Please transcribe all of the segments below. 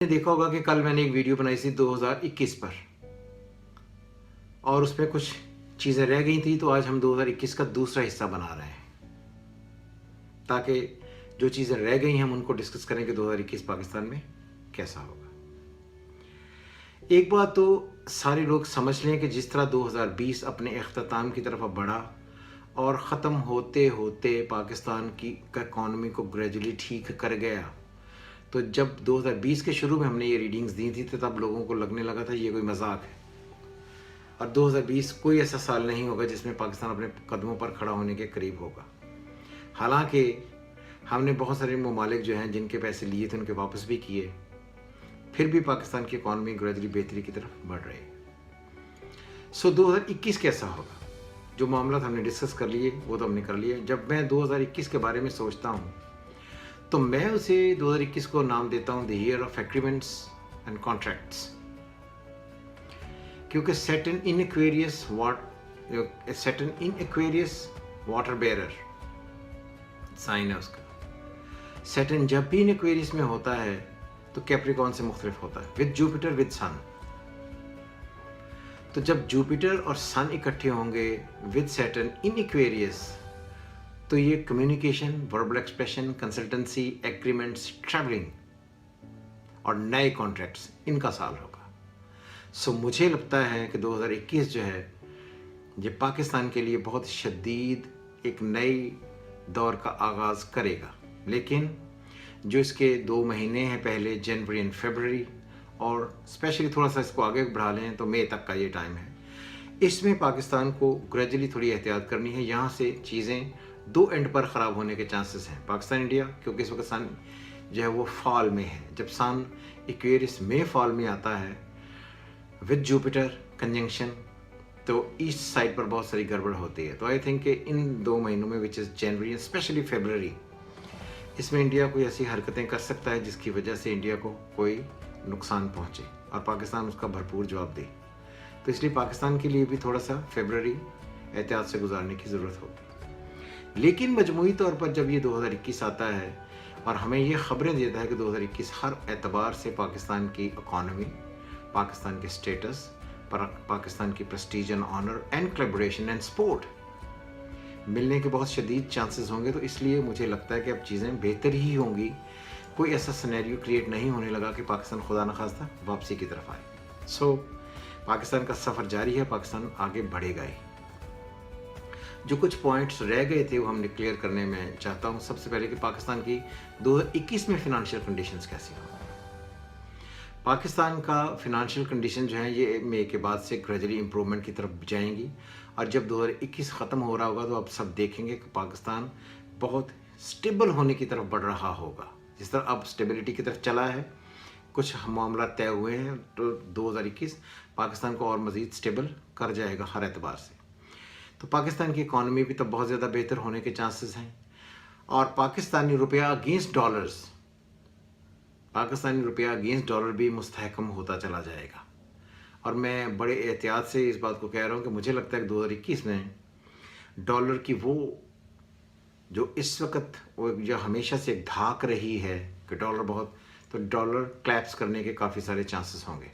देखा होगा कि कल मैंने एक वीडियो बनाई थी 2021 पर और उसमें कुछ चीज़ें रह गई थी, तो आज हम 2021 का दूसरा हिस्सा बना रहे हैं ताकि जो चीज़ें रह गई हैं हम उनको डिस्कस करें कि 2021 पाकिस्तान में कैसा होगा। एक बात तो सारे लोग समझ लें कि जिस तरह 2020 अपने अख्ताम की तरफ अब बढ़ा और ख़त्म होते होते पाकिस्तान की इकॉनमी को ग्रेजुअली ठीक कर गया, तो जब 2020 के शुरू में हमने ये रीडिंग्स दी थी तो तब लोगों को लगने लगा था ये कोई मजाक है और 2020 कोई ऐसा साल नहीं होगा जिसमें पाकिस्तान अपने कदमों पर खड़ा होने के करीब होगा। हालांकि हमने बहुत सारे ममालिक जो हैं जिनके पैसे लिए थे उनके वापस भी किए, फिर भी पाकिस्तान की इकॉनमी ग्रेजुअली बेहतरी की तरफ बढ़ रही है। 2021 कैसा होगा, जो मामला हमने डिस्कस कर लिए वो तो हमने कर लिए। जब मैं 2021 के बारे में सोचता हूँ तो मैं उसे 2021 को नाम देता हूँ the year of agreements and contracts, क्योंकि Saturn in Aquarius water bearer sign है उसका। सैटर्न जब भी इन एक्वेरियस में होता है तो कैप्रिकॉर्न से मुख्तलिफ होता है, विद जुपिटर विद सन। तो जब जुपिटर और सन इकट्ठे होंगे विद सैटर्न इन एक्वेरियस तो ये communication, verbal expression, consultancy, agreements, travelling और नए कॉन्ट्रैक्ट्स, इनका साल होगा। सो मुझे लगता है कि 2021 जो है ये पाकिस्तान के लिए बहुत शदीद एक नई दौर का आगाज़ करेगा। लेकिन जो इसके 2 महीने हैं पहले, जनवरी एंड फरवरी, और स्पेशली थोड़ा सा इसको आगे बढ़ा लें तो मई तक का ये टाइम है, इसमें पाकिस्तान को ग्रेजुअली थोड़ी एहतियात करनी है। यहाँ से चीज़ें 2 एंड पर ख़राब होने के चांसेस हैं, पाकिस्तान इंडिया, क्योंकि इस वक्त सन जो है वो फॉल में है। जब सन इक्वेरियस में फॉल में आता है विद जुपिटर कंजंक्शन तो ईस्ट साइड पर बहुत सारी गड़बड़ होती है। तो आई थिंक कि इन 2 महीनों में विच इज़ जनवरी स्पेशली फरवरी, इसमें इंडिया कोई ऐसी हरकतें कर सकता है जिसकी वजह से इंडिया को कोई नुकसान पहुँचे और पाकिस्तान उसका भरपूर जवाब दे। तो इसलिए पाकिस्तान के लिए भी थोड़ा सा फरवरी एहतियात से गुजारने की ज़रूरत होगी। लेकिन मजमूई तौर पर जब ये 2021 आता है और हमें ये खबरें देता है कि 2021 हर एतबार से पाकिस्तान की इकॉनमी, पाकिस्तान के स्टेटस, पाकिस्तान की prestige and honour and collaboration and support मिलने के बहुत शदीद चांसेस होंगे। तो इसलिए मुझे लगता है कि अब चीज़ें बेहतर ही होंगी। कोई ऐसा सिनेरियो क्रिएट नहीं होने लगा कि पाकिस्तान खुदा न खास्ता वापसी की तरफ आए। सो पाकिस्तान का सफ़र जारी है, पाकिस्तान आगे बढ़ेगा ही। जो कुछ पॉइंट्स रह गए थे वो हमने क्लियर करने में चाहता हूँ। सबसे पहले कि पाकिस्तान की 2021 में फ़िनांशियल कंडीशंस कैसी होंगी। पाकिस्तान का फ़िनांशियल कंडीशन जो है ये मई के बाद से ग्रेजुअली इम्प्रूवमेंट की तरफ जाएंगी और जब 2021 ख़त्म हो रहा होगा तो आप सब देखेंगे कि पाकिस्तान बहुत स्टेबल होने की तरफ बढ़ रहा होगा। जिस तरह अब स्टेबिलिटी की तरफ चला है, कुछ मामला तय हुए हैं, तो 2021 पाकिस्तान को और मज़ीद स्टेबल कर जाएगा हर एतबार से। तो पाकिस्तान की इकॉनमी भी तब बहुत ज़्यादा बेहतर होने के चांसेस हैं और पाकिस्तानी रुपया अगेंस्ट डॉलर भी मुस्तहकम होता चला जाएगा। और मैं बड़े एहतियात से इस बात को कह रहा हूँ कि मुझे लगता है कि 2021 में डॉलर की वो जो इस वक्त वो जो हमेशा से धाक रही है कि डॉलर बहुत, तो डॉलर क्लैप्स करने के काफ़ी सारे चांसेस होंगे।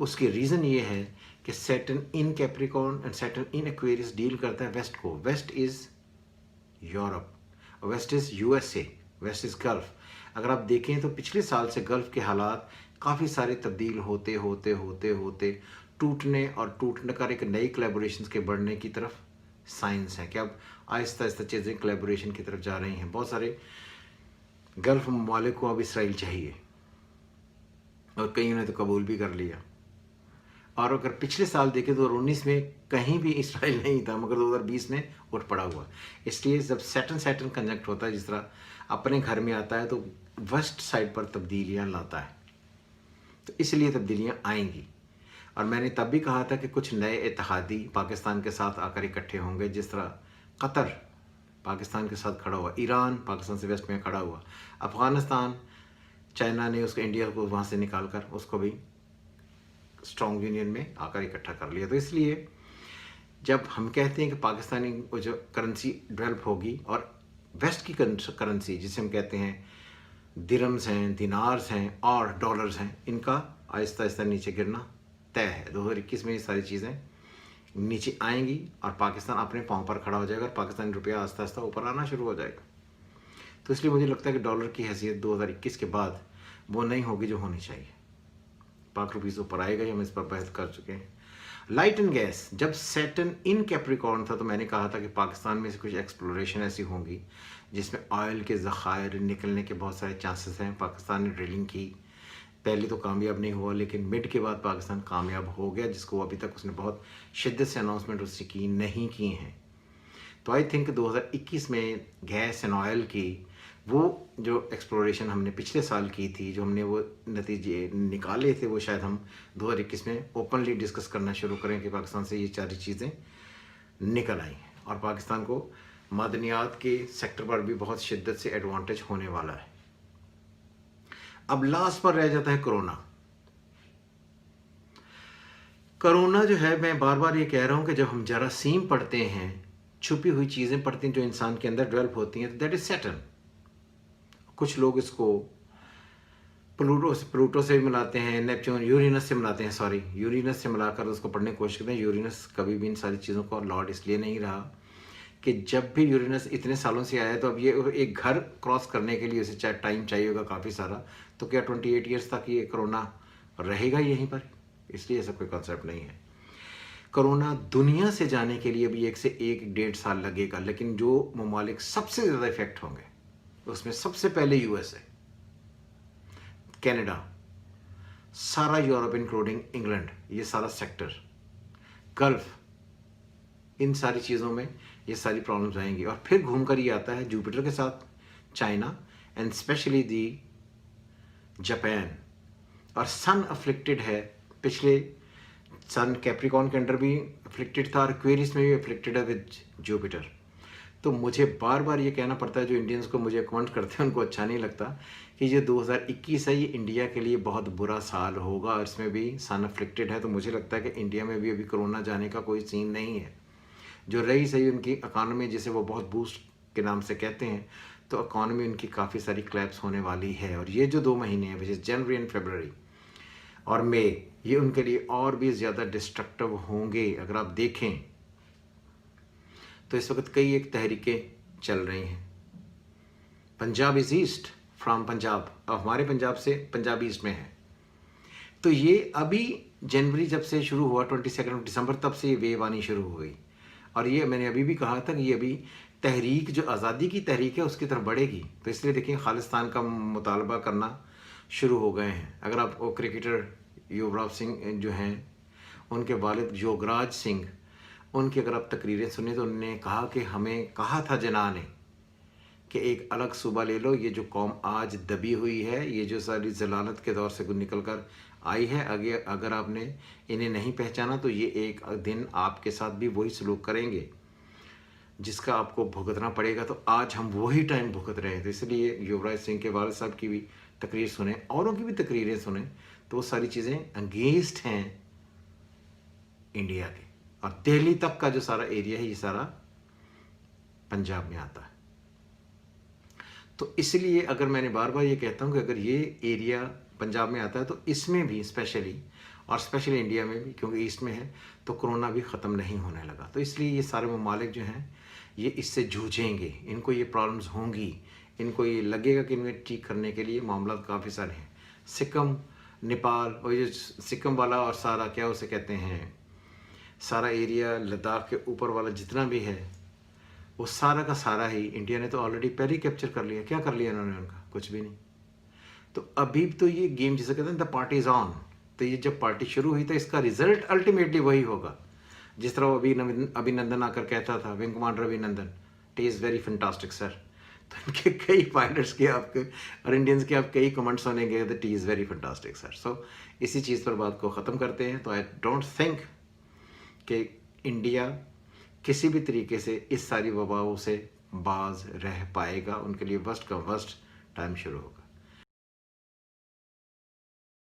उसकी रीज़न ये है कि Saturn in Capricorn and Saturn in Aquarius deal करता है वेस्ट को। West is Europe, west is USA, west is Gulf. अगर आप देखें तो पिछले साल से गल्फ़ के हालात काफ़ी सारे तब्दील होते होते होते होते टूटने और टूटने का एक नई कोलैबोरेशंस के बढ़ने की तरफ साइंस है कि अब आहिस्ता आहिस्ता चीज़ें कोलैबोरेशन की तरफ जा रही हैं। बहुत सारे गल्फ़ ममालिक को अब इसराइल चाहिए और कईयों ने तो कबूल भी कर लिया। और अगर पिछले साल देखें तो 2019 में कहीं भी इसराइल नहीं था, मगर 2020 में उठ पड़ा हुआ। इसलिए जब सैटर्न कंजंक्ट होता है, जिस तरह अपने घर में आता है तो वेस्ट साइड पर तब्दीलियाँ लाता है, तो इसलिए तब्दीलियाँ आएंगी। और मैंने तब भी कहा था कि कुछ नए इत्तेहादी पाकिस्तान के साथ आकर इकट्ठे होंगे, जिस तरह कतर पाकिस्तान के साथ खड़ा हुआ, ईरान पाकिस्तान से वेस्ट में खड़ा हुआ, अफ़गानिस्तान चाइना ने उसको इंडिया को वहाँ से निकाल कर उसको भी स्ट्रॉन्ग यूनियन में आकर इकट्ठा कर लिया। तो इसलिए जब हम कहते हैं कि पाकिस्तानी जो करेंसी डेवलप होगी और वेस्ट की करेंसी जिसे हम कहते हैं दिरम्स हैं, दिनार्स हैं और डॉलर्स हैं, इनका आहिस्ता आहिस्ता नीचे गिरना तय है। 2021 में ये सारी चीज़ें नीचे आएंगी और पाकिस्तान अपने पाँव पर खड़ा हो जाएगा और पाकिस्तानी रुपया आहिस्ता आहिस्ता ऊपर आना शुरू हो जाएगा। तो इसलिए मुझे लगता है कि डॉलर की हैसियत 2021 के बाद वो नहीं होगी जो होनी चाहिए। पाक रुपीज़ ऊपर आएगा ही, हम इस पर बहस कर चुके हैं। लाइट एंड गैस, जब सैटर्न इन कैप्रिकॉर्न था तो मैंने कहा था कि पाकिस्तान में से कुछ एक्सप्लोरेशन ऐसी होंगी जिसमें ऑयल के ज़खायर निकलने के बहुत सारे चांसेस हैं। पाकिस्तान ने ड्रिलिंग की, पहले तो कामयाब नहीं हुआ, लेकिन मिड के बाद पाकिस्तान कामयाब हो गया, जिसको अभी तक उसने बहुत शिद्दत से अनाउंसमेंट उससे की नहीं की हैं। तो आई थिंक 2021 में गैस एंड ऑयल की वो जो एक्सप्लोरेशन हमने पिछले साल की थी, जो हमने वो नतीजे निकाले थे, वो शायद हम 2021 में ओपनली डिस्कस करना शुरू करें कि पाकिस्तान से ये सारी चीज़ें निकल आई और पाकिस्तान को मादनियात के सेक्टर पर भी बहुत शिद्दत से एडवांटेज होने वाला है। अब लास्ट पर रह जाता है कोरोना। कोरोना जो है, मैं बार बार ये कह रहा हूँ कि जब हम जरासीम पढ़ते हैं, छुपी हुई चीज़ें पढ़ते हैं जो इंसान के अंदर डेवलप होती हैं, तो दैट इज सैटर्न। कुछ लोग इसको प्लूटो से मिलाते हैं, नेपच्यून, यूरेनस से मिलाते हैं, सॉरी यूरेनस से मिलाकर उसको पढ़ने की कोशिश करते हैं। यूरेनस कभी भी इन सारी चीज़ों का लॉर्ड इसलिए नहीं रहा कि जब भी यूरेनस इतने सालों से आया तो अब ये एक घर क्रॉस करने के लिए उसे टाइम चाहिए होगा काफ़ी सारा। तो क्या 28 ईयर्स तक ये कोरोना रहेगा यहीं पर? इसलिए ऐसा कोई कॉन्सेप्ट नहीं है। कोरोना दुनिया से जाने के लिए भी 1 से 1.5 साल लगेगा, लेकिन जो ममालिक सबसे ज़्यादा इफेक्ट होंगे उसमें सबसे पहले यूएस है, कनाडा, सारा यूरोप इंक्लूडिंग इंग्लैंड, ये सारा सेक्टर, गल्फ, इन सारी चीज़ों में ये सारी प्रॉब्लम्स आएंगी। और फिर घूमकर ये आता है जुपिटर के साथ China and specially the Japan. और सन अफ्लिक्टेड है, पिछले सन कैप्रिकॉर्न के अंडर भी अफ्लिक्टेड था और एक्वेरियस में भी अफ्लिक्टेड है विद जुपिटर। तो मुझे बार बार ये कहना पड़ता है, जो इंडियंस को मुझे कमेंट करते हैं उनको अच्छा नहीं लगता, कि ये 2021 है, ये इंडिया के लिए बहुत बुरा साल होगा और इसमें भी सन अफ्लिक्टेड है। तो मुझे लगता है कि इंडिया में भी अभी कोरोना जाने का कोई सीन नहीं है। जो रही सही उनकी इकानमी, जिसे वो बहुत बूस्ट के नाम से कहते हैं, तो इकानमी उनकी काफ़ी सारी क्लैप्स होने वाली है। और ये जो 2 महीने हैं, विच इज़ जनवरी एंड फरवरी और मई, ये उनके लिए और भी ज़्यादा डिस्ट्रक्टिव होंगे। अगर आप देखें तो इस वक्त कई एक तहरीकें चल रही हैं। Punjab is east from Punjab, अब हमारे पंजाब से पंजाब ईस्ट में है। तो ये अभी जनवरी जब से शुरू हुआ, 22 दिसंबर, तब से ये वेव आनी शुरू हो गई। और ये मैंने अभी भी कहा था कि ये अभी तहरीक, जो आज़ादी की तहरीक है, उसकी तरफ बढ़ेगी। तो इसलिए देखिए, खालिस्तान का मुतालबा करना शुरू हो गए हैं। अगर आप वो क्रिकेटर युवराज सिंह जो हैं, उनके वालिद योगराज सिंह, उनकी अगर आप तकरीरें सुने तो उन्होंने कहा कि हमें कहा था जना ने कि एक अलग सूबा ले लो, ये जो कौम आज दबी हुई है, ये जो सारी जलालत के दौर से निकल कर आई है, अगर आपने इन्हें नहीं पहचाना तो ये एक दिन आपके साथ भी वही सलूक करेंगे जिसका आपको भुगतना पड़ेगा। तो आज हम वही टाइम भुगत रहे हैं। तो इसलिए युवराज सिंह के वालिद साहब की भी तकरीर सुने, औरों की भी तकरीरें सुने, तो वो सारी चीज़ें अगेंस्ट हैं इंडिया के। और दिल्ली तक का जो सारा एरिया है, ये सारा पंजाब में आता है। तो इसलिए अगर मैंने बार बार ये कहता हूँ कि अगर ये एरिया पंजाब में आता है तो इसमें भी स्पेशली इंडिया में भी, क्योंकि ईस्ट में है, तो कोरोना भी ख़त्म नहीं होने लगा। तो इसलिए ये सारे ममालिक जो हैं ये इससे जूझेंगे, इनको ये प्रॉब्लम्स होंगी, इनको ये लगेगा कि इन्हें ठीक करने के लिए मामला काफ़ी सारे हैं। सिक्किम, नेपाल, और ये सिक्किम वाला और सारा क्या उसे कहते हैं, सारा एरिया लद्दाख के ऊपर वाला जितना भी है, वो सारा का सारा ही इंडिया ने तो ऑलरेडी पहले ही कैप्चर कर लिया। क्या कर लिया इन्होंने? उनका कुछ भी नहीं। तो अभी तो ये गेम जिसे कहते हैं द पार्टी इज ऑन। तो ये जब पार्टी शुरू हुई तो इसका रिजल्ट अल्टीमेटली वही होगा। जिस तरह अभिनंदन आकर कहता था, विंग कमांडर अभिनंदन, T is very fantastic sir. तो इनके कई पायलट्स के आपके और इंडियंस के आप कई कमेंट्स सुनेंगे, the tea is very fantastic sir. So इसी चीज़ पर बात को ख़त्म करते हैं। तो आई डोंट थिंक कि इंडिया किसी भी तरीके से इस सारी वबाओं से बाज रह पाएगा। उनके लिए वर्स्ट का वर्स्ट टाइम शुरू होगा।